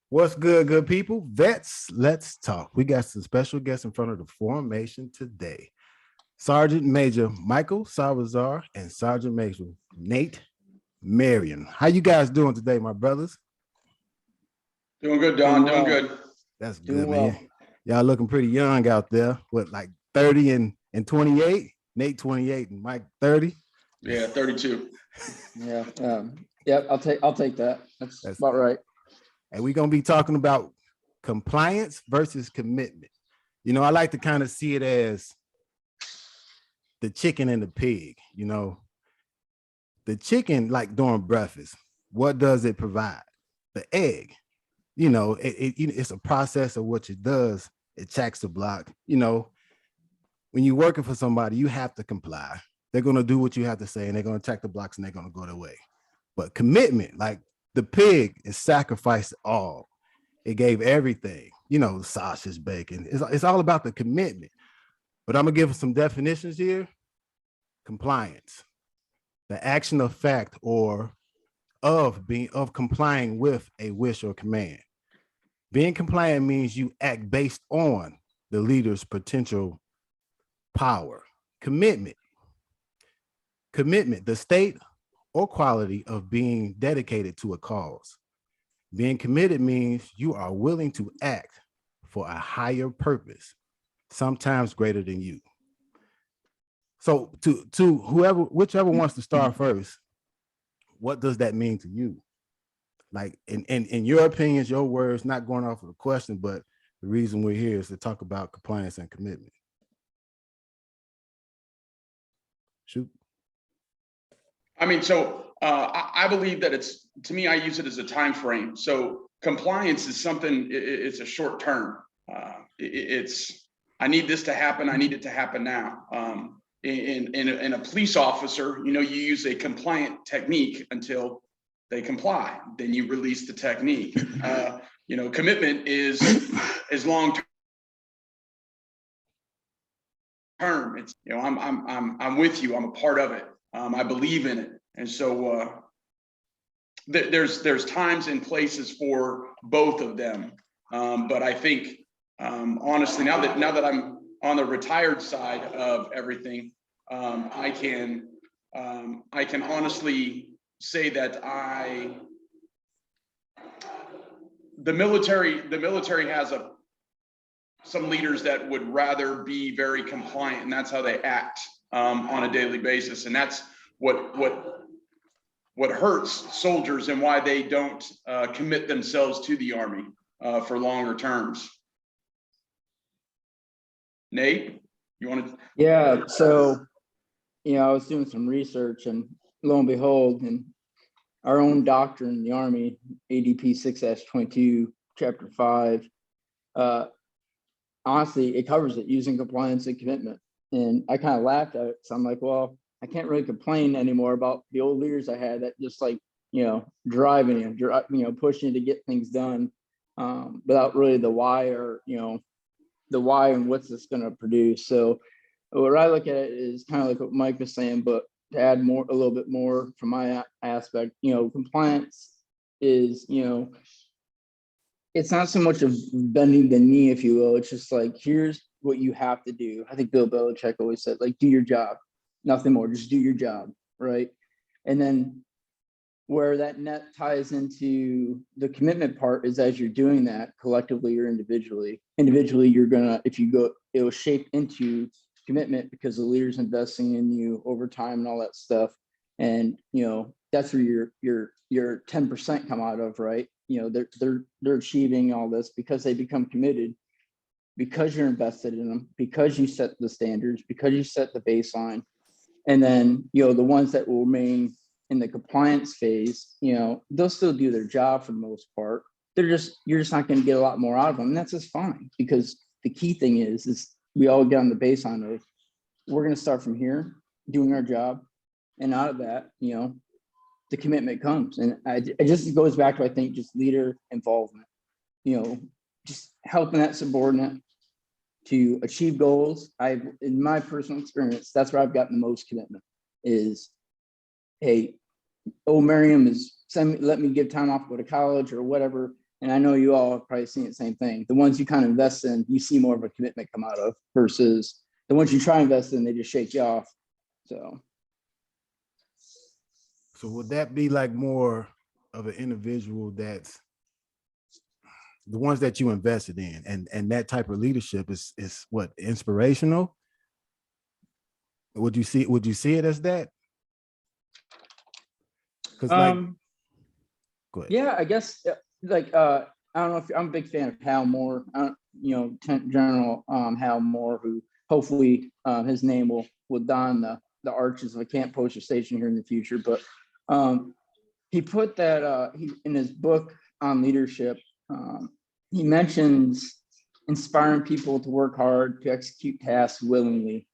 What's good people? Vets, let's talk. We got some special guests in front of the formation today. Sergeant Major Michael Salazar and Sergeant Major Nate Marion. How you guys doing today, my brothers? Doing good, Don. Doing good. That's good, man. Y'all looking pretty young out there. What, like 30 and 28? Nate 28 and Mike 30? Yeah, 32. Yeah. Yep. I'll take that. That's about right. And we're going to be talking about compliance versus commitment. You know, I like to kind of see it as the chicken and the pig. You know, the chicken, like during breakfast, what does it provide? The egg. You know, it's a process of what it does. It checks the block. You know, when you're working for somebody, you have to comply. They're going to do what you have to say, and they're going to check the blocks, and they're going to go their way. But commitment, like the pig, is sacrificed all. It gave everything, you know, sausage, bacon. It's all about the commitment. But I'm going to give some definitions here. Compliance, the action of fact or of complying with a wish or command. Being compliant means you act based on the leader's potential power. Commitment, the state or quality of being dedicated to a cause. Being committed means you are willing to act for a higher purpose, sometimes greater than you. So to whichever wants to start first, what does that mean to you? Like in your opinions, your words, not going off of the question, but the reason we're here is to talk about compliance and commitment. Shoot. I mean, so I believe that to me, I use it as a time frame. So compliance is something, it's a short term. I need this to happen. I need it to happen now. In a police officer, you know, you use a compliant technique until they comply. Then you release the technique. You know, commitment is long term. It's, you know, I'm with you. I'm a part of it. I believe in it. And so there's times and places for both of them. But I think honestly, now that I'm on the retired side of everything, I can honestly say that the military has some leaders that would rather be very compliant, and that's how they act on a daily basis. And that's what hurts soldiers and why they don't commit themselves to the Army for longer terms. Nate, you want to? Yeah. So, you know, I was doing some research, and lo and behold, in our own doctrine in the Army, ADP 6-22, Chapter 5, honestly, it covers it using compliance and commitment. And I kind of laughed at it. So I'm like, well, I can't really complain anymore about the old leaders I had that just, like, you know, driving you, pushing you to get things done without really the why, or, you know, the why and what's this going to produce. So what I look at it is kind of like what Mike was saying, but to add a little bit more from my aspect, you know, compliance is, you know, it's not so much of bending the knee, if you will. It's just like, here's what you have to do. I think Bill Belichick always said, like, do your job, nothing more, just do your job, right? And then where that net ties into the commitment part is, as you're doing that collectively or individually, you're gonna, if you go, it will shape into commitment because the leader's investing in you over time and all that stuff. And, you know, that's where your 10% come out of, right? You know, they're achieving all this because they become committed, because you're invested in them, because you set the standards, because you set the baseline. And then, you know, the ones that will remain in the compliance phase, you know, they'll still do their job for the most part. You're just not going to get a lot more out of them. And that's just fine, because the key thing is we all get on the baseline of, we're going to start from here, doing our job. And out of that, you know, the commitment comes. And it just goes back to, I think, just leader involvement, you know, just helping that subordinate to achieve goals. In my personal experience, that's where I've gotten the most commitment is, hey, oh, Miriam is let me give time off, go to college or whatever. And I know you all have probably seen the same thing. The ones you kind of invest in, you see more of a commitment come out of versus the ones you try to invest in, they just shake you off. So would that be like more of an individual that's the ones that you invested in, and that type of leadership is what, inspirational? Would you see it as that? Because like, go ahead. yeah, I guess like I don't know if I'm a big fan of Hal Moore, General Hal Moore, who hopefully his name will don the arches of a Camp Postal Station here in the future. But he put that he in his book on leadership. He mentions inspiring people to work hard, to execute tasks willingly.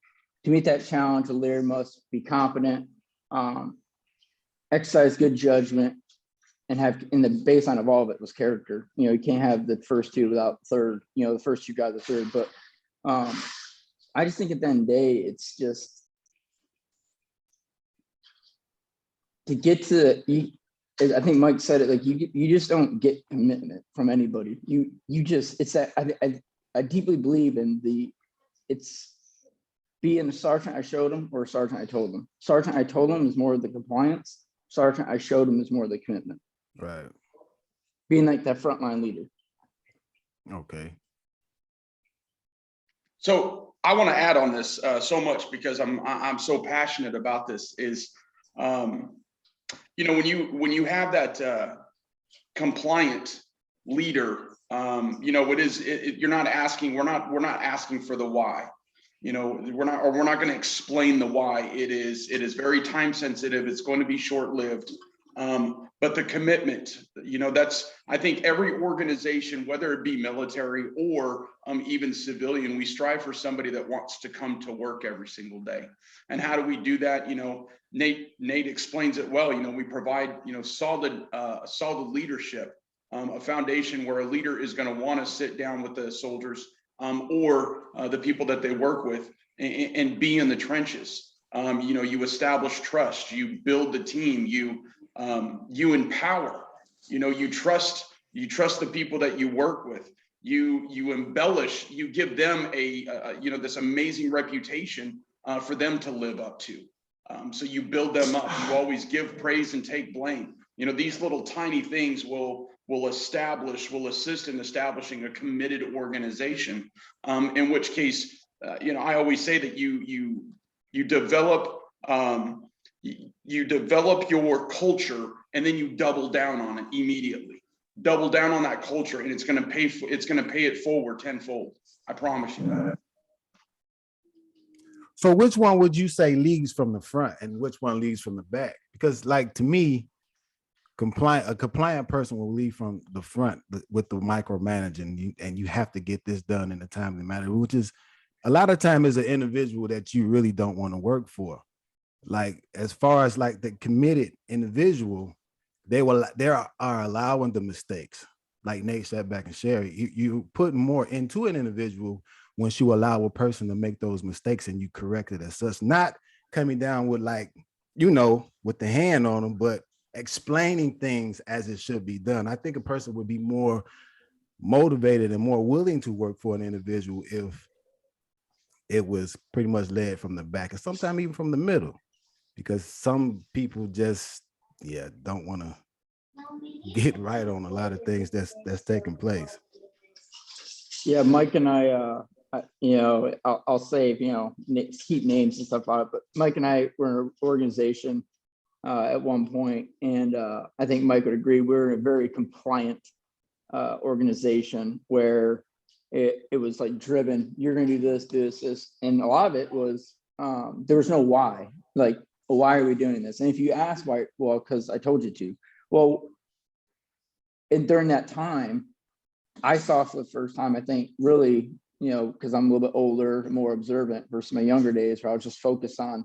To meet that challenge, a leader must be confident, exercise good judgment, and have in the baseline of all of it was character. You can't have the first two without the third. The first two got the third. But I just think at the end of the day, it's just to get to I think Mike said it, like you just don't get commitment from anybody. You just, it's that I deeply believe in it's being a sergeant I showed him or a sergeant I told him. Sergeant I told him is more of the compliance. Sergeant I showed him is more of the commitment. Right. Being like that frontline leader. Okay. So I want to add on this so much because I'm so passionate about this is, when you have that compliant leader, you're not asking, we're not asking for the why. We're not going to explain the why. It is very time sensitive. It's going to be short lived. But the commitment, I think every organization, whether it be military or even civilian, we strive for somebody that wants to come to work every single day. And how do we do that? Nate explains it well. We provide, solid leadership, a foundation where a leader is going to want to sit down with the soldiers or the people that they work with and be in the trenches. You establish trust, you build the team, you empower, you trust the people that you work with, you embellish, you give them this amazing reputation for them to live up to. So you build them up, you always give praise and take blame. These little tiny things will assist in establishing a committed organization, in which case, I always say that you develop your culture and then you double down on it immediately. Double down on that culture and it's going to pay it forward tenfold. I promise you that. So which one would you say leads from the front and which one leads from the back? Because like to me, a compliant person will lead from the front with the micromanaging, and you have to get this done in a timely manner, which is a lot of time is an individual that you really don't want to work for. Like as far as like the committed individual, they are allowing the mistakes. Like Nate said back and Sherry, you put more into an individual once you allow a person to make those mistakes and you correct it as such, not coming down with with the hand on them, but explaining things as it should be done. I think a person would be more motivated and more willing to work for an individual if it was pretty much led from the back and sometimes even from the middle, because some people just don't want to get right on a lot of things that's taking place. Yeah, Mike and I'll save, keep names and stuff out, but Mike and I were in an organization at one point, and I think Mike would agree, we're in a very compliant organization where it was like driven, you're going to do this, and a lot of it was there was no why, like, well, why are we doing this? And if you ask why, well, because I told you to. Well, and during that time, I saw for the first time, I think, really, because I'm a little bit older, more observant versus my younger days, where I was just focused on,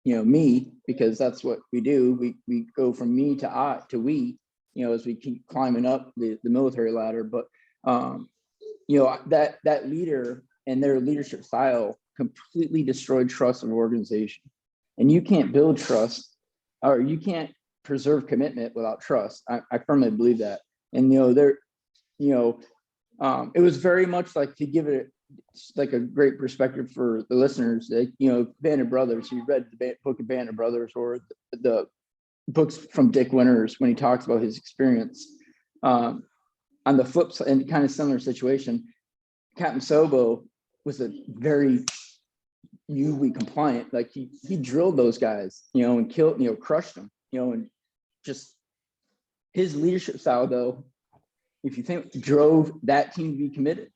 me, because that's what we do. We go from me to I to we, as we keep climbing up the military ladder. But, that leader and their leadership style completely destroyed trust in an organization. And you can't build trust, or you can't preserve commitment without trust. I firmly believe that. And, it was very much like, to give it like a great perspective for the listeners, that, Band of Brothers, you read the book of Band of Brothers, or the books from Dick Winters when he talks about his experience. On the flip side, and kind of similar situation, Captain Sobo was a very UWE compliant. Like he drilled those guys, and killed, crushed them, and just his leadership style, though, if you think, drove that team to be committed,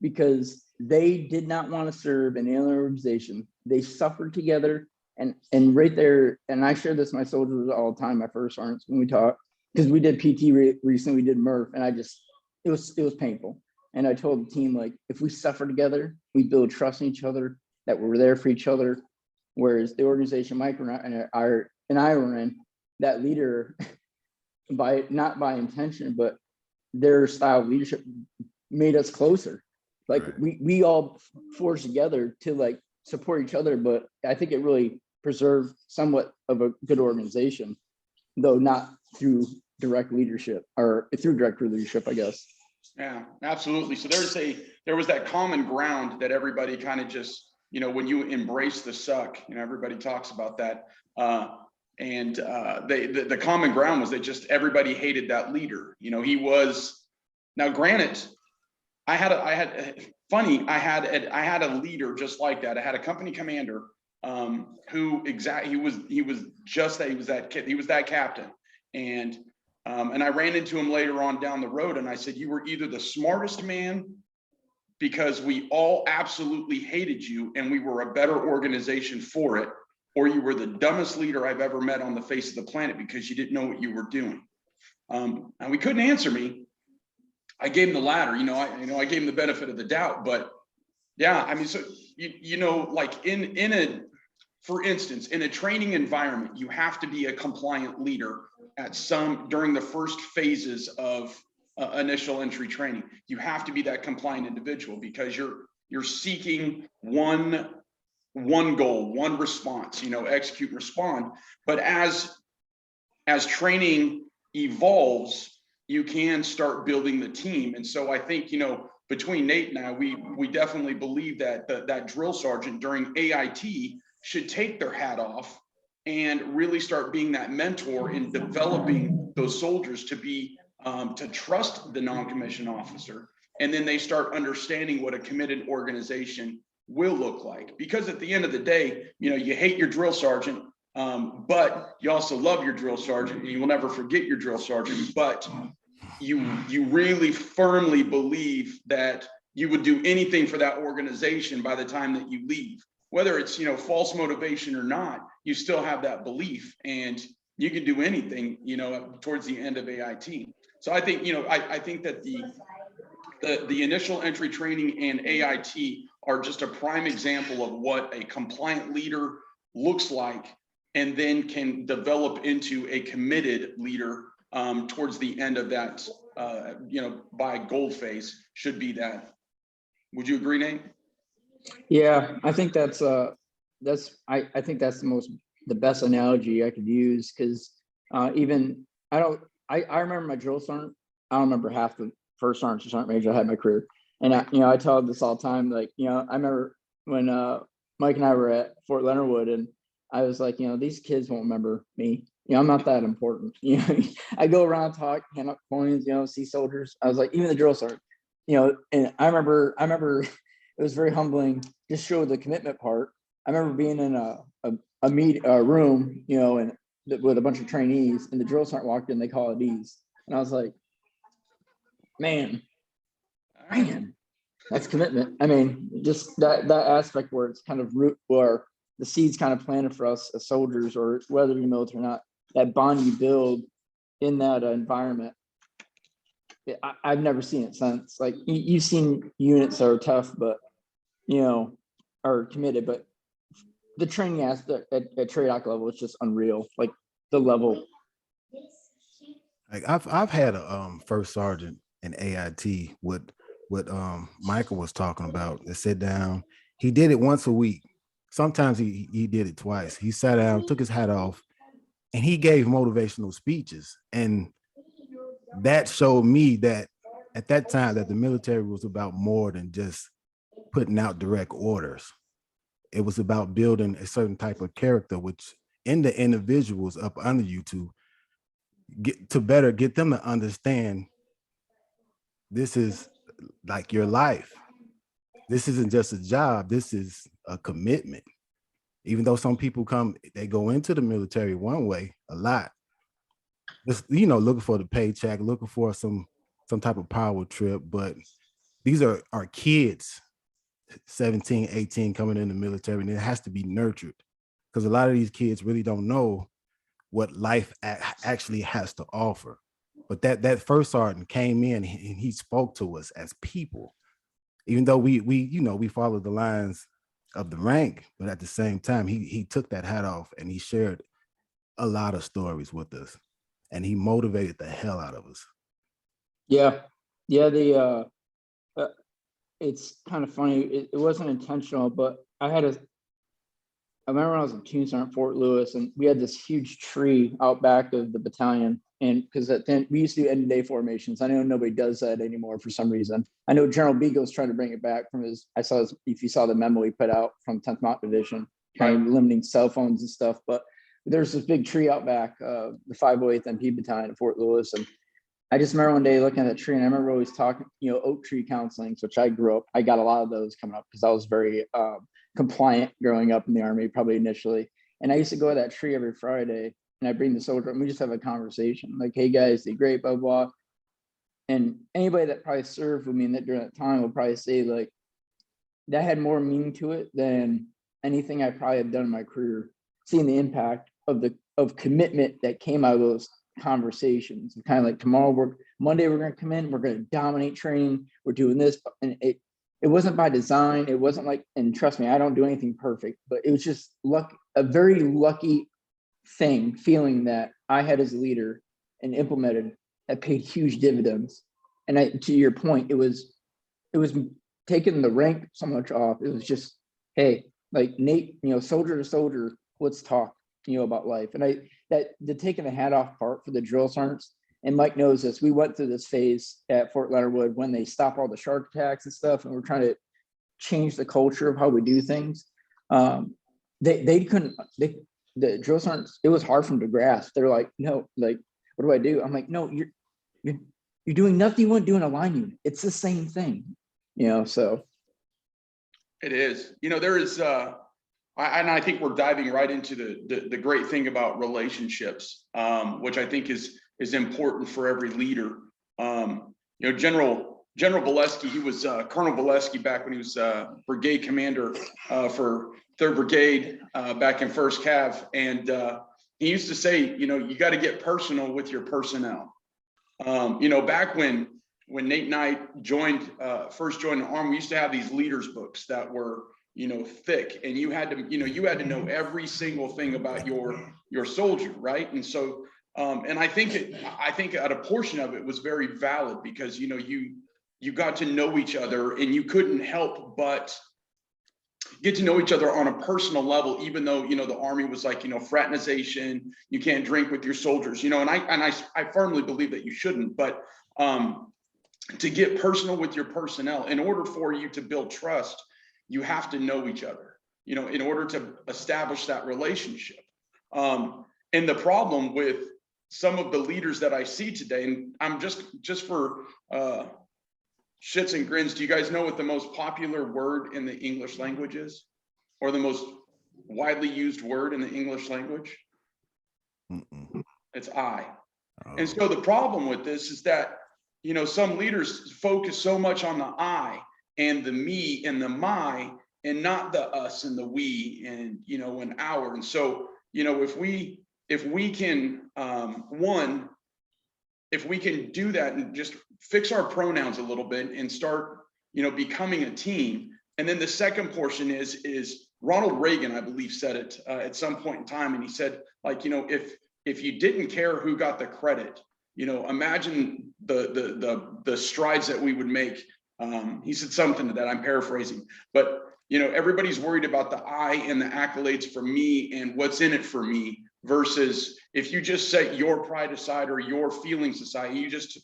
because they did not want to serve an alien organization. They suffered together, and right there, and I share this with my soldiers all the time, my first sergeants, when we talk, because we did PT recently, we did Murph, and it was painful. And I told the team, like, if we suffer together, we build trust in each other, that we're there for each other. Whereas the organization Mike and I were in, that leader, not by intention, but their style of leadership made us closer. Like, right. we all forged together to like support each other, but I think it really preserved somewhat of a good organization, though not through direct leadership, or through direct leadership, I guess. Yeah, absolutely. So there was that common ground that everybody kind of just, when you embrace the suck, everybody talks about that. The common ground was that just everybody hated that leader. He was, now granted, I had a leader just like that. I had a company commander he was just that, he was that captain. And I ran into him later on down the road, and I said, you were either the smartest man because we all absolutely hated you and we were a better organization for it, or you were the dumbest leader I've ever met on the face of the planet because you didn't know what you were doing. And we couldn't answer me. I gave him the latter, I gave him the benefit of the doubt, but yeah, I mean, so, like for instance, in a training environment, you have to be a compliant leader during the first phases of initial entry training. You have to be that compliant individual because you're seeking one goal, one response, execute and respond. But as training evolves, you can start building the team. And so I think, between Nate and I, we definitely believe that that drill sergeant during AIT should take their hat off and really start being that mentor in developing those soldiers to be to trust the non-commissioned officer. And then they start understanding what a committed organization will look like. Because at the end of the day, you hate your drill sergeant, but you also love your drill sergeant, and you will never forget your drill sergeant. But you really firmly believe that you would do anything for that organization by the time that you leave. Whether it's, false motivation or not, you still have that belief, and you can do anything, towards the end of AIT. So I think, I think that the initial entry training and AIT are just a prime example of what a compliant leader looks like, and then can develop into a committed leader towards the end of that, by gold phase should be that. Would you agree, Nate? Yeah, I think I think that's the best analogy I could use, because I remember my drill sergeant. I don't remember half the first sergeant or sergeant major I had in my career. And I tell this all the time, like, I remember when Mike and I were at Fort Leonard Wood, and I was like, these kids won't remember me. I'm not that important. I go around, talk, hand up coins, see soldiers. I was like, even the drill sergeant, and I remember it was very humbling, just show the commitment part. I remember being in a room, and with a bunch of trainees, and the drill sergeant walked in, they call it ease. And I was like, man, that's commitment. I mean, just that aspect where it's kind of where the seeds kind of planted for us as soldiers, or whether you're military or not, that bond you build in that environment. I've never seen it since. Like, you've seen units that are tough, but are committed, but the training aspect at TRADOC level is just unreal. Like, the level. Like, I've had a first sergeant in AIT, what Michael was talking about, to sit down. He did it once a week. Sometimes he did it twice. He sat down, took his hat off, and he gave motivational speeches. And that showed me that at that time that the military was about more than just putting out direct orders. It was about building a certain type of character, which in the individuals up under you to better get them to understand this is like your life. This isn't just a job. This is a commitment. Even though some people they go into the military one way a lot, just, looking for the paycheck, looking for some type of power trip. But these are our kids, 17, 18, coming in the military, and it has to be nurtured, because a lot of these kids really don't know what life actually has to offer. But that first sergeant came in and he spoke to us as people, even though we followed the lines of the rank, but at the same time, he took that hat off and he shared a lot of stories with us, and he motivated the hell out of us. Yeah. The it's kind of funny. It wasn't intentional, but I remember when I was a platoon sergeant at Fort Lewis, and we had this huge tree out back of the battalion. And because then we used to do end of day formations. I know nobody does that anymore for some reason. I know General Beagle's trying to bring it back from if you saw the memo he put out from 10th Mountain Division, kind of limiting cell phones and stuff. But there's this big tree out back, the 508th MP battalion at Fort Lewis. And I just remember one day looking at that tree, and I remember always talking, oak tree counselings, which I grew up. I got a lot of those coming up because I was very compliant growing up in the Army, probably initially. And I used to go to that tree every Friday, and I bring the soldier, and we just have a conversation like, hey guys, did great, blah, blah. And anybody that probably served with me during that time will probably say like, that had more meaning to it than anything I probably have done in my career, seeing the impact of commitment that came out of those conversations. Kind of like Monday we're going to come in, we're going to dominate training, we're doing this. And it wasn't by design. It wasn't like, and trust me, I don't do anything perfect, but it was just a very lucky feeling that I had as a leader and implemented that paid huge dividends. And to your point, it was taking the rank so much off. It was just, hey, like Nate, soldier to soldier, let's talk, about life. And the taking the hat off part for the drill sergeants, and Mike knows this, we went through this phase at Fort Leonard Wood when they stopped all the shark attacks and stuff, and we're trying to change the culture of how we do things. The drill sergeants, it was hard for them to grasp. They're like, no, like, what do I do? I'm like, no, you're doing nothing you wouldn't do in a line unit. It's the same thing, so. It is, there is, and I think we're diving right into the great thing about relationships, which I think is important for every leader. General Valesky, he was Colonel Valesky back when he was brigade commander for 3rd Brigade back in 1st Cav. And he used to say, you got to get personal with your personnel. Back when Nate and I first joined the Army, we used to have these leaders books that were, thick, and you had to know every single thing about your soldier, right? And so, and I think at a portion of it was very valid, because, you got to know each other, and you couldn't help but get to know each other on a personal level, even though, the Army was like, fraternization, you can't drink with your soldiers, and I firmly believe that you shouldn't, but to get personal with your personnel, in order for you to build trust, you have to know each other, in order to establish that relationship. And the problem with some of the leaders that I see today, and I'm just for shits and grins, do you guys know what the most popular word in the English language is? Or the most widely used word in the English language? It's I. Oh. And so the problem with this is that, some leaders focus so much on the I and the me and the my, and not the us and the we and, and our. And so, if we can, if we can do that and just fix our pronouns a little bit and start, becoming a team. And then the second portion is Ronald Reagan, I believe, said it at some point in time. And he said, like, if you didn't care who got the credit, imagine the strides that we would make. He said something to that, I'm paraphrasing, but everybody's worried about the I and the accolades for me and what's in it for me. versus if you just set your pride aside or your feelings aside, you just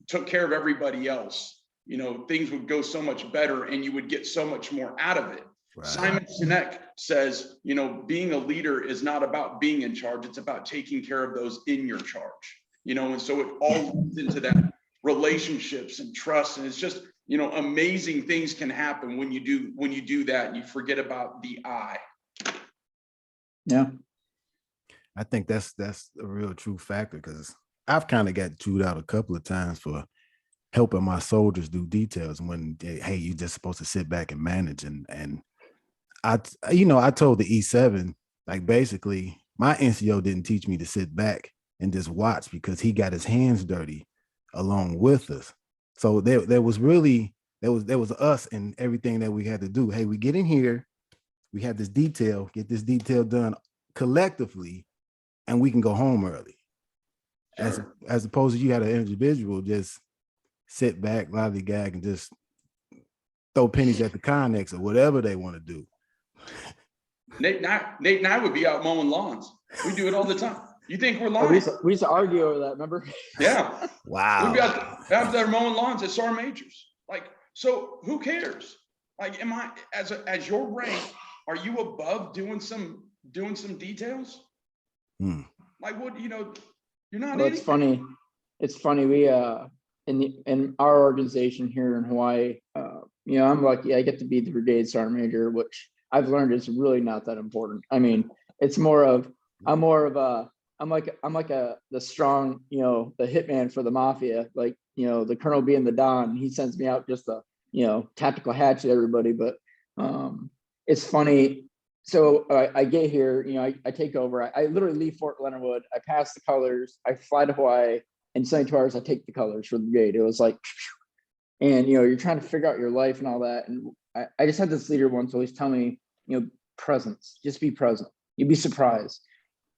took care of everybody else, you know, things would go so much better and you would get so much more out of it. Right. Simon Sinek says, you know, being a leader is not about being in charge. It's about taking care of those in your charge, you know, and so it all leads into that relationships and trust. And it's just, you know, amazing things can happen when you do that and you forget about the I. Yeah. I think that's a real true factor, because I've kind of got chewed out a couple of times for helping my soldiers do details when, hey, you're just supposed to sit back and manage. And I told the E7, like, basically my NCO didn't teach me to sit back and just watch, because he got his hands dirty along with us. So there was us and everything that we had to do. Hey, we get in here, we have this detail, get this detail done collectively, and we can go home early. Sure. As opposed to you had an individual just sit back, lollygag, and just throw pennies at the Connex or whatever they want to do. Nate and I would be out mowing lawns. We do it all the time. You think we're lying? We used to argue over that, remember? Yeah. Wow. We'd be out there mowing lawns at Sergeant Majors. Like, so who cares? Like, am I, as your rank, are you above doing some details? Like, what, you know, you're not. Well, it's funny. We in our organization here in Hawaii, you know, I'm lucky I get to be the brigade sergeant major, which I've learned is really not that important. I mean, it's more of I'm like the strong, you know, the hitman for the mafia, like, you know, the colonel being the Don. He sends me out just to, you know, tactical hatchet everybody. But it's funny. So I get here, you know, I take over. I literally leave Fort Leonard Wood. I pass the colors. I fly to Hawaii. In 72 hours, I take the colors for the brigade. It was like, and, you know, you're trying to figure out your life and all that. And I just had this leader once always tell me, you know, presence, just be present. You'd be surprised.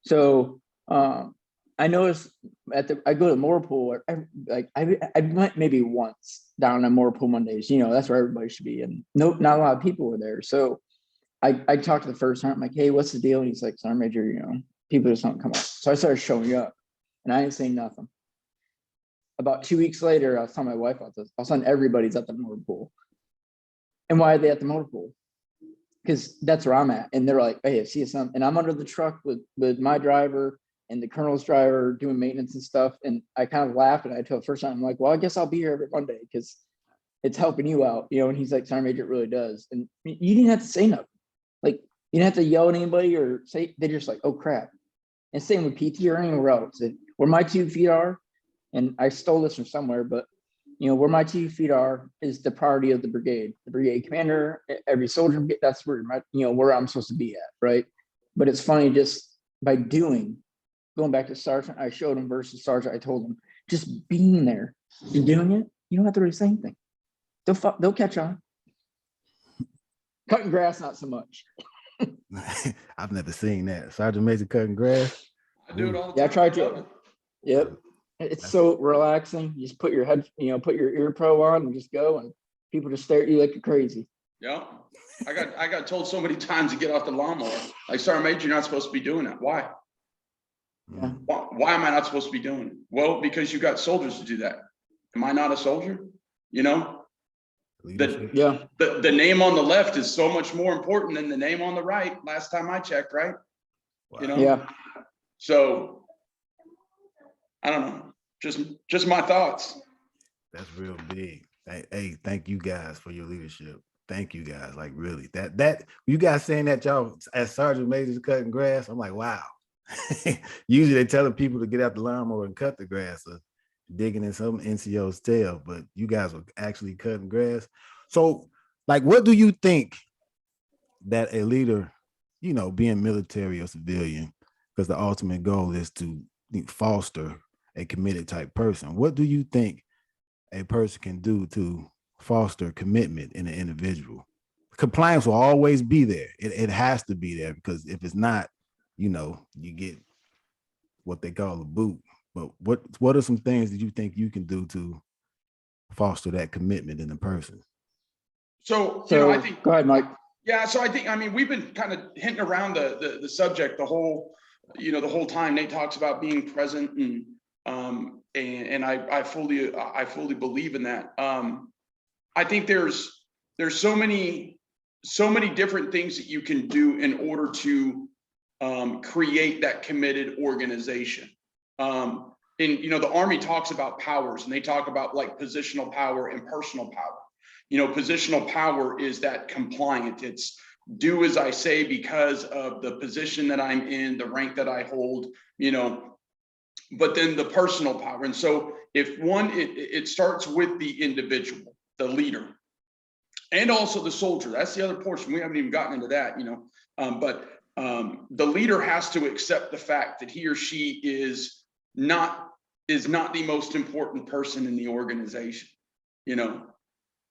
So I noticed I go to Moorpool, I went maybe once down on Moorpool Mondays. You know, that's where everybody should be. And not a lot of people were there. So I talked to the first sergeant, I'm like, hey, what's the deal? And he's like, Sergeant Major, you know, people just don't come up. So I started showing up and I didn't say nothing. About 2 weeks later, I was telling my wife about this. All of a sudden, everybody's at the motor pool. And why are they at the motor pool? Because that's where I'm at. And they're like, hey, CSM. And I'm under the truck with my driver and the colonel's driver doing maintenance and stuff. And I kind of laughed and I told the first time, I'm like, well, I guess I'll be here every Monday because it's helping you out, you know. And he's like, Sergeant Major, it really does. And you didn't have to say nothing. Like, you didn't have to yell at anybody or say, they're just like, oh crap. And same with PT or anywhere else. Where my 2 feet are, and I stole this from somewhere, but you know, where my 2 feet are is the priority of the brigade commander, every soldier, that's where where I'm supposed to be at, right? But it's funny, just by going back to sergeant, I showed him versus sergeant, I told him, just being there, you're doing it, you don't have to really say anything. They'll catch on. Cutting grass, not so much. I've never seen that. Sergeant Major cutting grass. I do it all the time. Yeah, I tried to. Yep. It's so relaxing. You just put your put your ear pro on and just go, and people just stare at you like you're crazy. Yeah. I got told so many times to get off the lawnmower. Like, Sergeant Major, you're not supposed to be doing that. Why? Yeah. Why am I not supposed to be doing it? Well, because you got soldiers to do that. Am I not a soldier? You know? The name on the left is so much more important than the name on the right. Last time I checked, right? Wow. You know? Yeah. So I don't know. Just my thoughts. That's real big. Hey, thank you guys for your leadership. Thank you guys. Like, really, that you guys saying that y'all as sergeant majors cutting grass, I'm like, wow. Usually they telling people to get out the lawnmower and cut the grass or digging in some NCO's tail, but you guys were actually cutting grass. So, like, what do you think that a leader, you know, being military or civilian, because the ultimate goal is to foster a committed type person. What do you think a person can do to foster commitment in an individual? Compliance will always be there. It has to be there, because if it's not, you know, you get what they call a boot. But what are some things that you think you can do to foster that commitment in a person? So you know, I think. Go ahead, Mike. Yeah, so I mean, we've been kind of hinting around the subject the whole the whole time Nate talks about being present, and I fully believe in that. I think there's so many different things that you can do in order to create that committed organization. The Army talks about powers, and they talk about like positional power and personal power. Positional power is that compliant. It's do as I say because of the position that I'm in, the rank that I hold, but then the personal power. And so if it starts with the individual, the leader, and also the soldier. That's the other portion. We haven't even gotten into that, but the leader has to accept the fact that he or she is not the most important person in the organization.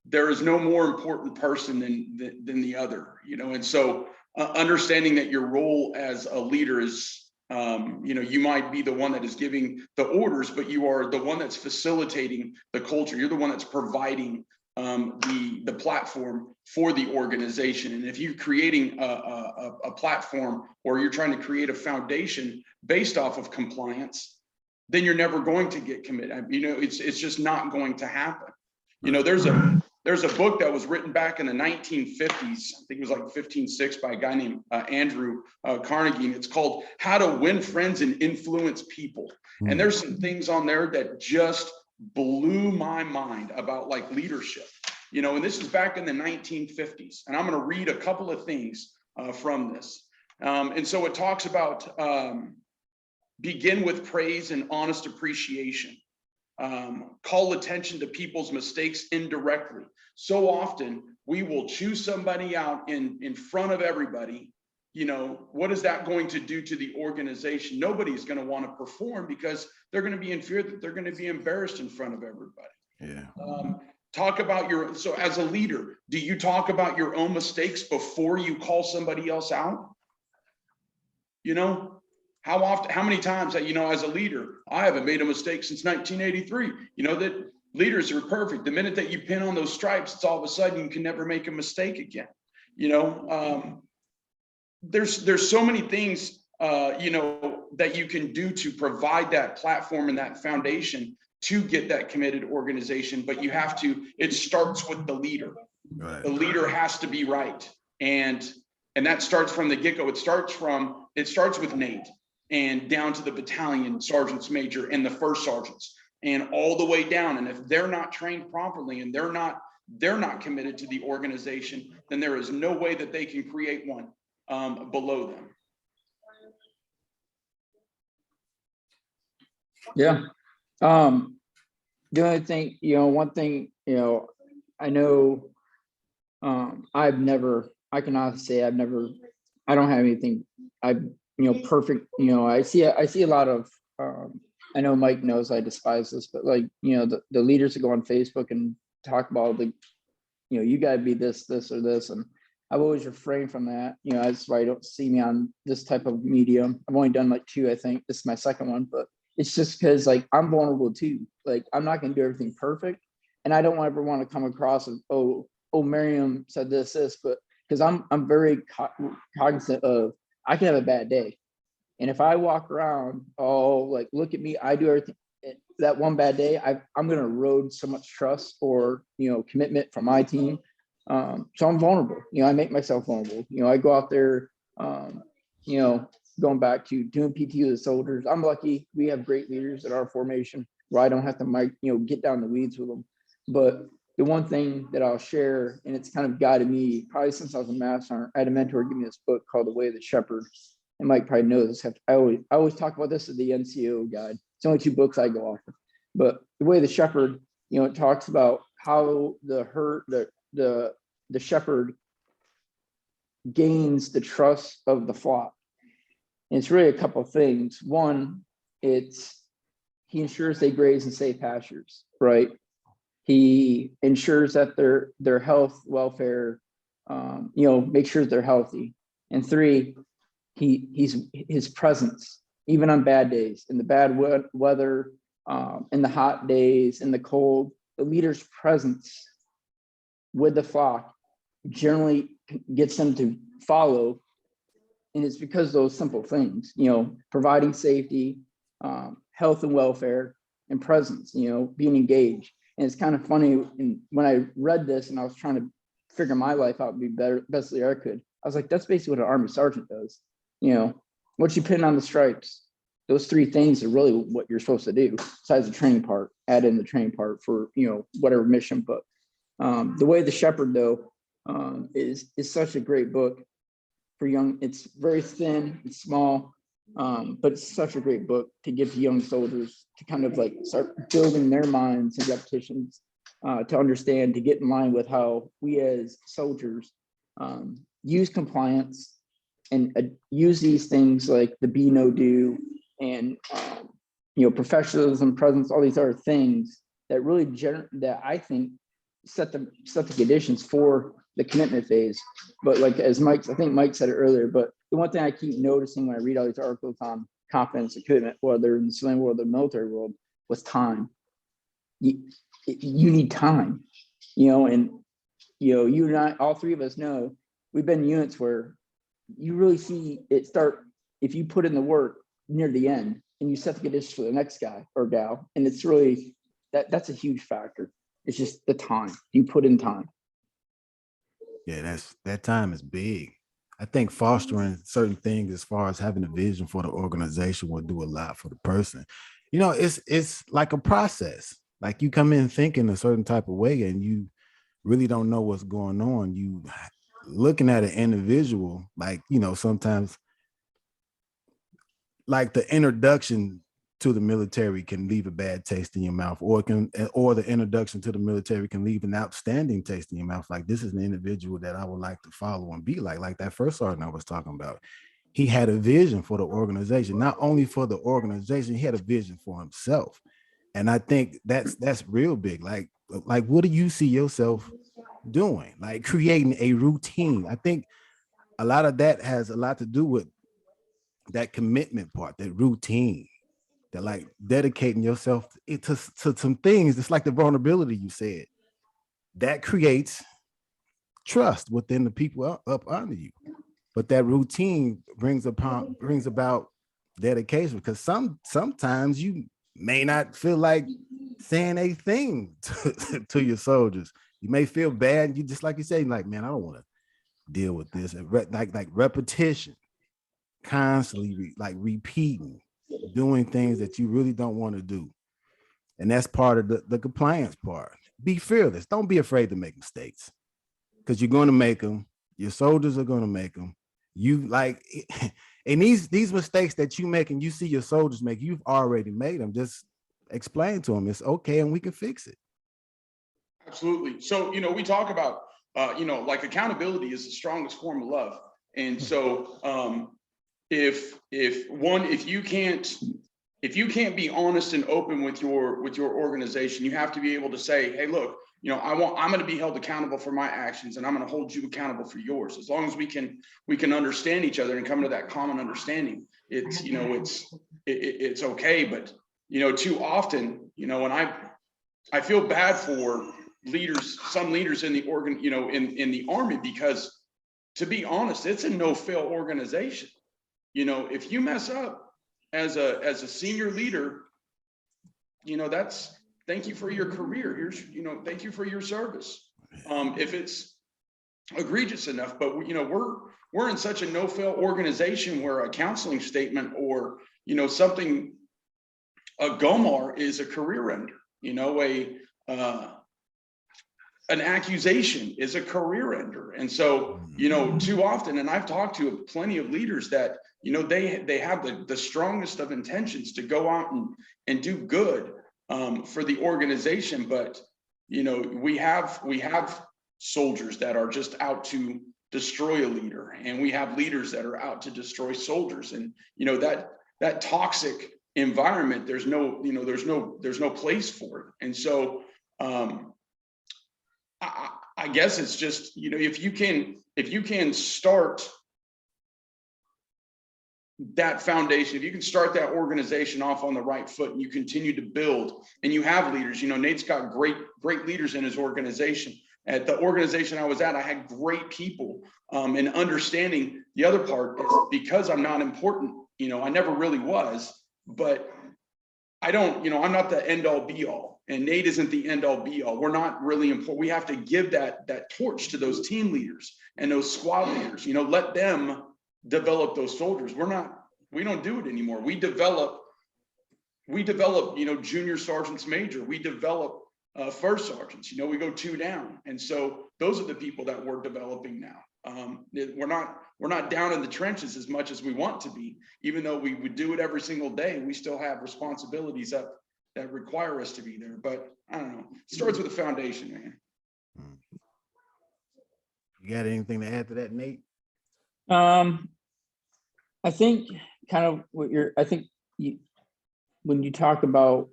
There is no more important person than the other, and so understanding that your role as a leader is, you might be the one that is giving the orders, but you are the one that's facilitating the culture. You're the one that's providing the platform for the organization. And if you're creating a platform, or you're trying to create a foundation based off of compliance, then you're never going to get committed. It's just not going to happen. There's a book that was written back in the 1950s. I think it was like 15/6 by a guy named Andrew Carnegie. It's called How to Win Friends and Influence People. And there's some things on there that just blew my mind about like leadership, and this is back in the 1950s. And I'm going to read a couple of things from this. And so it talks about begin with praise and honest appreciation. Call attention to people's mistakes indirectly. So often we will choose somebody out in front of everybody. What is that going to do to the organization? Nobody's going to want to perform because they're going to be in fear that they're going to be embarrassed in front of everybody. Yeah. Talk about so as a leader, do you talk about your own mistakes before you call somebody else out? How often, how many times that, as a leader, I haven't made a mistake since 1983, that leaders are perfect. The minute that you pin on those stripes, it's all of a sudden you can never make a mistake again. There's so many things, that you can do to provide that platform and that foundation to get that committed organization. But it starts with the leader. Right. The leader has to be right. And that starts from the get-go. It starts with Nate, and down to the battalion sergeants major and the first sergeants, and all the way down. And if they're not trained properly and they're not committed to the organization, then there is no way that they can create one below them. Yeah. The only thing, one thing, I know, I can honestly say I don't have anything, perfect, I see a lot of, I know Mike knows I despise this, but like, the leaders that go on Facebook and talk about you gotta be this, or this. And I've always refrained from that. That's why you don't see me on this type of medium. I've only done like 2, I think. This is my second one, but it's just because like I'm vulnerable too. Like I'm not gonna do everything perfect. And I don't ever want to come across as, oh, Miriam said this, but because I'm very cognizant of I can have a bad day. And if I walk around, like, look at me, I do everything, that one bad day, I'm going to erode so much trust or, commitment from my team. So I'm vulnerable, I make myself vulnerable. I go out there, going back to doing PT with the soldiers. I'm lucky we have great leaders at our formation where I don't have to, get down the weeds with them. But the one thing that I'll share, and it's kind of guided me probably since I was a master sergeant, I had a mentor give me this book called The Way of the Shepherd. And Mike probably knows this. I always talk about this at the NCO guide. It's only 2 books I go off of. But The Way of the Shepherd, it talks about how the shepherd gains the trust of the flock. And it's really a couple of things. One, he ensures they graze in safe pastures, right? He ensures that their health, welfare, make sure they're healthy. And 3, his presence, even on bad days, in the bad weather, in the hot days, in the cold, the leader's presence with the flock generally gets them to follow And it's because those simple things, you know, providing safety, health and welfare, and presence, you know, being engaged. And it's kind of funny. And when I read this and I was trying to figure my life out to be better, best I could, I was like, that's basically what an Army sergeant does. You know, once you pin on the stripes, those three things are really what you're supposed to do. Besides the training part, add in the training part for, you know, whatever mission. But The Way of the Shepherd, though, is such a great book for young. It's very thin, it's small, but it's such a great book to give to young soldiers to kind of like start building their minds and repetitions, to understand, to get in line with how we as soldiers use compliance and use these things like the be, no, do, and you know, professionalism, presence, all these other things that really that I think set the conditions for the commitment phase. But like as I think Mike said it earlier, but the one thing I keep noticing when I read all these articles on confidence and commitment, whether in the civilian world or the military world, was time. You need time, you know, and you know, you and I, all three of us know we've been in units where you really see it start if you put in the work near the end and you set the conditions for the next guy or gal. And it's really that's a huge factor. It's just the time you put in time. Yeah, that time is big. I think fostering certain things as far as having a vision for the organization will do a lot for the person. You know, it's like a process. Like you come in thinking a certain type of way and you really don't know what's going on. You looking at an individual, like, you know, sometimes like the introduction to the military can leave a bad taste in your mouth, or the introduction to the military can leave an outstanding taste in your mouth. Like, this is an individual that I would like to follow and be like that first sergeant I was talking about. He had a vision for the organization, not only for the organization, he had a vision for himself. And I think that's real big. Like, what do you see yourself doing? Like creating a routine. I think a lot of that has a lot to do with that commitment part, that routine, that like dedicating yourself to some things. It's like the vulnerability you said, that creates trust within the people up under you. But that routine brings about dedication, because sometimes you may not feel like saying a thing to your soldiers. You may feel bad. You just, like you say, like, man, I don't want to deal with this. Like repetition, constantly like repeating, doing things that you really don't want to do. And that's part of the compliance part. Be fearless. Don't be afraid to make mistakes, because you're going to make them. Your soldiers are going to make them. You like, and these mistakes that you make and you see your soldiers make, you've already made them. Just explain to them it's okay and we can fix it. Absolutely. So, you know, we talk about, you know, like accountability is the strongest form of love. And so if you can't be honest and open with your organization, you have to be able to say, hey, look, you know, I'm going to be held accountable for my actions, and I'm going to hold you accountable for yours. As long as we can understand each other and come to that common understanding, it's, you know, it's okay. But, you know, too often, you know, and I feel bad for leaders, some leaders in the in the Army, because to be honest, it's a no-fail organization. You know, if you mess up as a senior leader, you know, that's, thank you for your career. Here's, you know, thank you for your service. If it's egregious enough, but you know, we're in such a no-fail organization where a counseling statement or, you know, something, a GOMAR is a career ender. You know, an accusation is a career ender. And so, you know, too often, and I've talked to plenty of leaders that, you know, they have the strongest of intentions to go out and do good for the organization. But, you know, we have soldiers that are just out to destroy a leader, and we have leaders that are out to destroy soldiers. And, you know, that toxic environment, there's no place for it. And so I guess it's just, you know, if you can start that foundation, if you can start that organization off on the right foot and you continue to build, and you have leaders, you know, Nate's got great leaders in his organization, At the organization I was at, I had great people, and understanding the other part is because I'm not important, I never really was, but I don't, I'm not the end all be all, and Nate isn't the end all be all. We're not really important. We have to give that torch to those team leaders and those squad leaders, let them develop those soldiers. We don't do it anymore. We develop, junior sergeants major. We develop first sergeants, we go 2 down. And so those are the people that we're developing now. We're not down in the trenches as much as we want to be, even though we would do it every single day. We still have responsibilities that require us to be there. But I don't know, it starts with a foundation, man. You got anything to add to that, Nate? I think kind of what when you talk about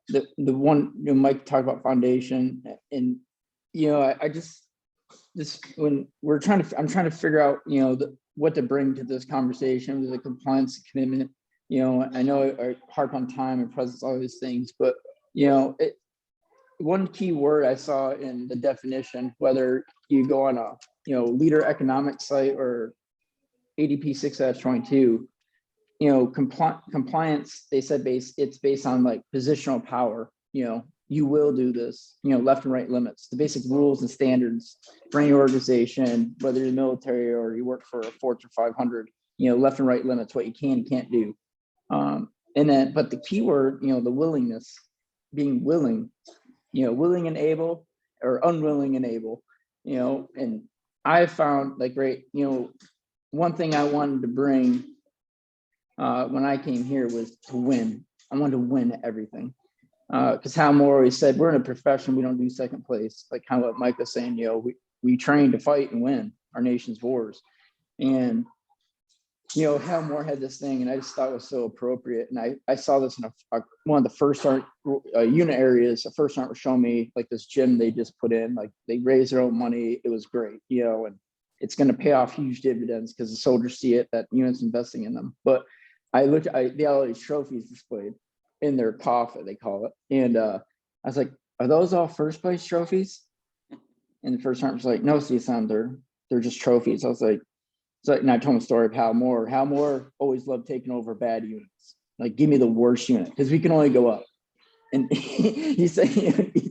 the one, Mike talked about foundation, and I just when I'm trying to figure out what to bring to this conversation with the compliance commitment. I know I harp on time and presence, all these things, but one key word I saw in the definition, whether you go on a leader economic site or ADP 6-22, compliance, they said it's based on like positional power. You will do this, left and right limits, the basic rules and standards for any organization, whether you're military or you work for a Fortune 500, left and right limits, what you can and can't do. But the key word, the willingness, being willing, willing and able, or unwilling and able, and I found like, great, one thing I wanted to bring when I came here was to win. I wanted to win everything. Because Hal Moore always said, we're in a profession, we don't do second place. Like kind of what Mike was saying, we train to fight and win our nation's wars. And, Hal Moore had this thing, and I just thought it was so appropriate. And I saw this in one of the first sergeant unit areas. The first sergeant was showing me like this gym they just put in, like they raised their own money. It was great, and it's going to pay off huge dividends because the soldiers see it, that unit's investing in them. But they had all these trophies displayed in their coffin, they call it. And I was like, are those all first place trophies? And the first sergeant was like, no, CSM, they're just trophies. I was like, and I told him a story of Hal Moore. Hal Moore always loved taking over bad units. Like, give me the worst unit, because we can only go up. And he said,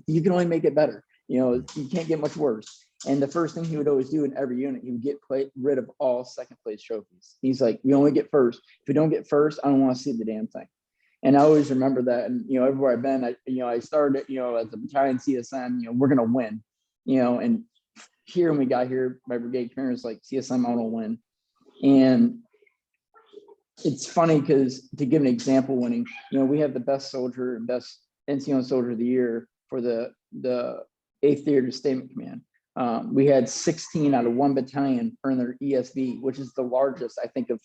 you can only make it better. You can't get much worse. And the first thing he would always do in every unit, he would get rid of all second place trophies. He's like, we only get first. If we don't get first, I don't want to see the damn thing. And I always remember that. And, everywhere I've been, I started, as a battalion CSM, we're going to win, and here when we got here, my brigade commander was like, CSM, I want to win. And it's funny because, to give an example, winning, we have the best soldier and best NCO soldier of the year for the 8th Theater Statement Command. We had 16 out of 1 battalion earn their ESV, which is the largest, I think, of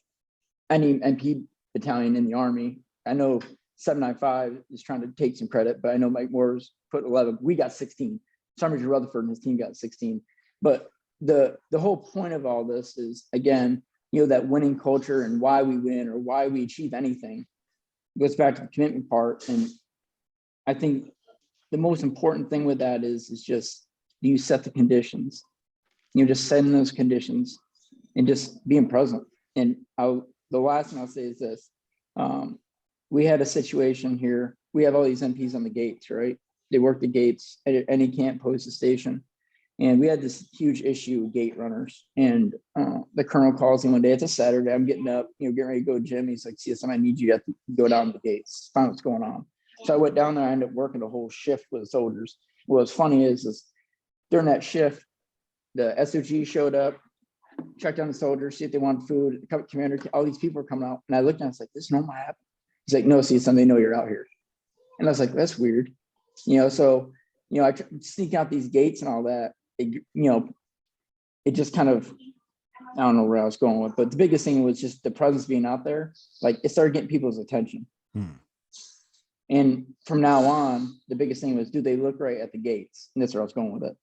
any NP battalion in the Army. I know 795 is trying to take some credit, but I know Mike Moore's put 11. We got 16. Sergeant Rutherford and his team got 16. But the whole point of all this is, again, that winning culture and why we win or why we achieve anything goes back to the commitment part. And I think the most important thing with that is just, do you set the conditions? Just setting those conditions and just being present. And the last thing I'll say is this. We had a situation here. We have all these MPs on the gates, right? They work the gates at any camp, post, a station. And we had this huge issue with gate runners. And the colonel calls me one day, it's a Saturday, I'm getting up, getting ready to go to the gym. He's like, CSM, I need you to go down to the gates, find what's going on. So I went down there, I ended up working the whole shift with the soldiers. What's funny is during that shift, the SOG showed up, checked on the soldiers, see if they wanted food. The commander, all these people were coming out. And I looked and I was like, this normal happen. He's like, no, CSM, they know you're out here. And I was like, that's weird. So, I sneak out these gates and all that. It just kind of, I don't know where I was going with, but the biggest thing was just the presence being out there. Like, it started getting people's attention. And from now on, the biggest thing was, do they look right at the gates? And that's where I was going with it.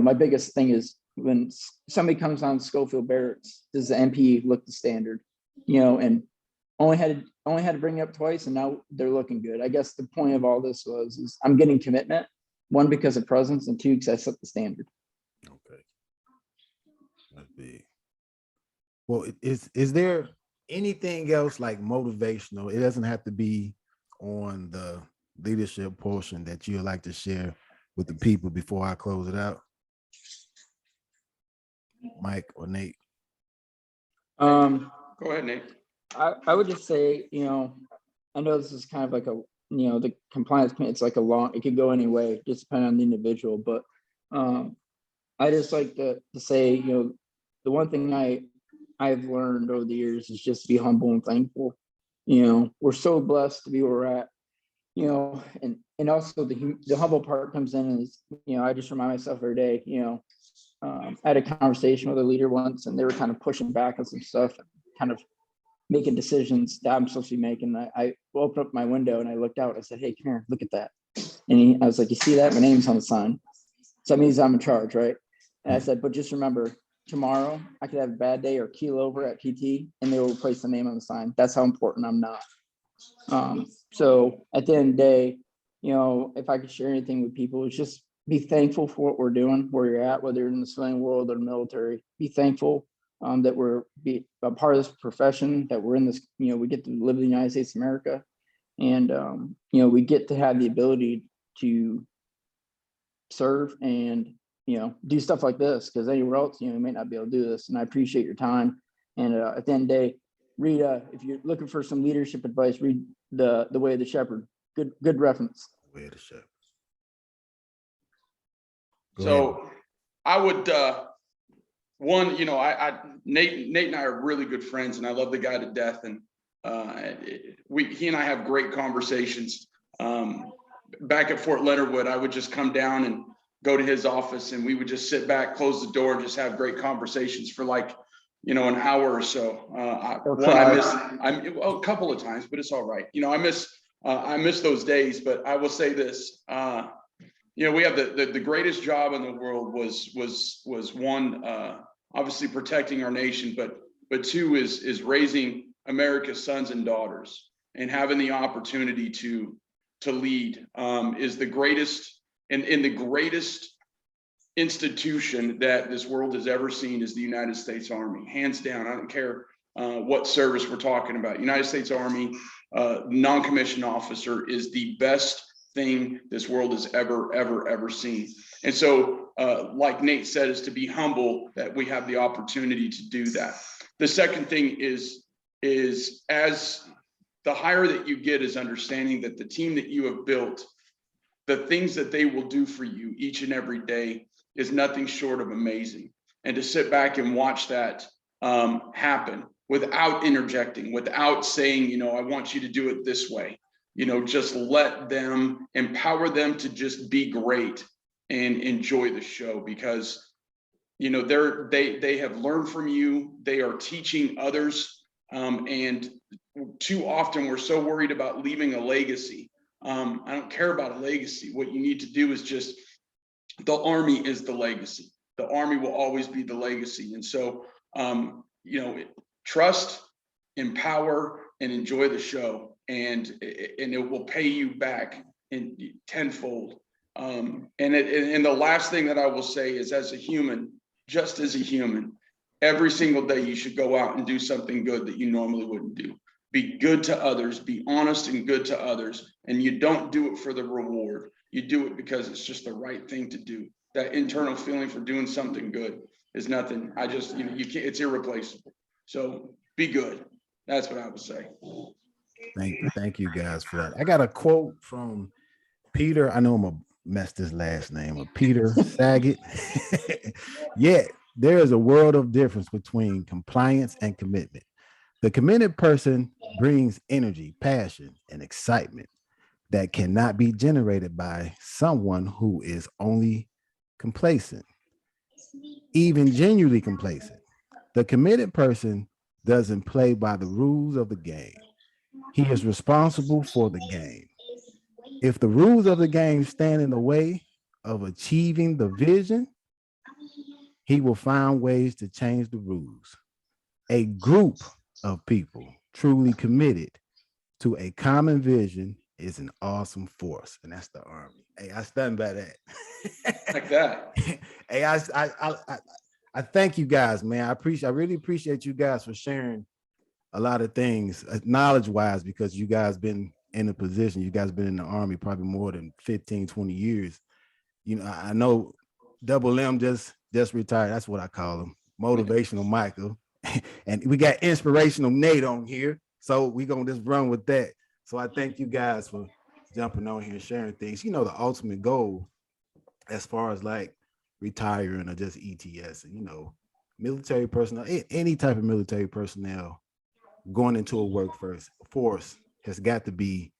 My biggest thing is, when somebody comes on Schofield Barracks, does the MP look the standard? And only had to bring it up twice, and now they're looking good. I guess the point of all this is I'm getting commitment, One, because of presence, and two, because I set the standard. Okay. That's big. Well, is there anything else like motivational? It doesn't have to be on the leadership portion that you'd like to share with the people before I close it out. Mike or Nate? Go ahead, Nate. I would just say, I know this is kind of like the compliance, it's like it could go any way, just depending on the individual, but I just like to say, the one thing I've learned over the years is just to be humble and thankful. We're so blessed to be where we're at, and also the humble part comes in is, I just remind myself every day, I had a conversation with a leader once, and they were kind of pushing back on some stuff, and kind of making decisions that I'm supposed to be making. I opened up my window and I looked out. I said, "Hey, come here, look at that." And I was like, "You see that? My name's on the sign. So that means I'm in charge, right?" And I said, "But just remember, tomorrow I could have a bad day or keel over at PT, and they will replace the name on the sign. That's how important I'm not." So at the end of the day, if I could share anything with people, it's just be thankful for what we're doing, where you're at, whether you're in the civilian world or the military. Be thankful that we're a part of this profession, that we're in this, we get to live in the United States of America. And, we get to have the ability to serve and, do stuff like this, because anywhere else, you may not be able to do this. And I appreciate your time. And at the end of the day, read, if you're looking for some leadership advice, read the Way of the Shepherd. Good reference. Way of the Shepherd. So I would, one, Nate and I are really good friends, and I love the guy to death. And he and I have great conversations. Back at Fort Leonard Wood, I would just come down and go to his office, and we would just sit back, close the door, and just have great conversations for like, an hour or so. A couple of times, but it's all right. I miss those days, but I will say this, we have the greatest job in the world was one, obviously protecting our nation, but two is raising America's sons and daughters, and having the opportunity to lead is the greatest, and the greatest institution that this world has ever seen is the United States Army, hands down. I don't care what service we're talking about. United States Army non-commissioned officer is the best thing this world has ever seen. And so like Nate said, is to be humble that we have the opportunity to do that. The second thing is as the higher that you get, is understanding that the team that you have built, the things that they will do for you each and every day is nothing short of amazing. And to sit back and watch that happen without interjecting, without saying, I want you to do it this way. Just let them, empower them to just be great and enjoy the show, because they have learned from you. They are teaching others, and too often we're so worried about leaving a legacy. I don't care about a legacy. What you need to do is just, the Army is the legacy. The Army will always be the legacy. And so trust, empower, and enjoy the show, and it will pay you back in tenfold. And the last thing that I will say is, as a human, just as a human, every single day you should go out and do something good that you normally wouldn't do. Be good to others, be honest and good to others. And you don't do it for the reward. You do it because it's just the right thing to do. That internal feeling for doing something good is nothing. You can't, it's irreplaceable. So be good. That's what I would say. Thank you guys for that. I got a quote from Peter. I know I'm gonna mess this last name up. Peter Saget. Yeah, there is a world of difference between compliance and commitment. The committed person brings energy, passion, and excitement that cannot be generated by someone who is only complacent, even genuinely complacent. The committed person doesn't play by the rules of the game. He is responsible for the game. If the rules of the game stand in the way of achieving the vision, he will find ways to change the rules. A group of people truly committed to a common vision is an awesome force, and that's the Army. Hey, I stand by that. Like that. Hey, I thank you guys, man. I really appreciate you guys for sharing a lot of things, knowledge wise, because you guys been in a position, you guys been in the Army probably more than 15, 20 years. You know, I know Double M just retired. That's what I call him, motivational Michael. And we got inspirational Nate on here. So we gonna just run with that. So I thank you guys for jumping on here and sharing things. You know, the ultimate goal as far as like retiring or just ETS, and you know, military personnel, any type of military personnel going into a force has got to be,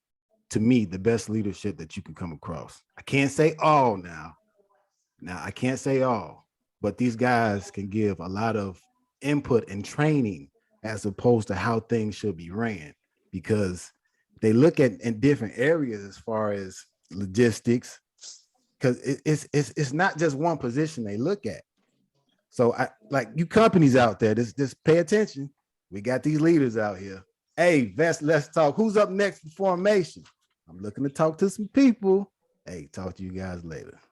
to me, the best leadership that you can come across. I can't say all now. Now I can't say all, but these guys can give a lot of input and training as opposed to how things should be ran, because they look at in different areas as far as logistics, because it's not just one position they look at. So I like you companies out there, just pay attention. We got these leaders out here. Hey, Vest, let's talk. Who's up next for formation? I'm looking to talk to some people. Hey, talk to you guys later.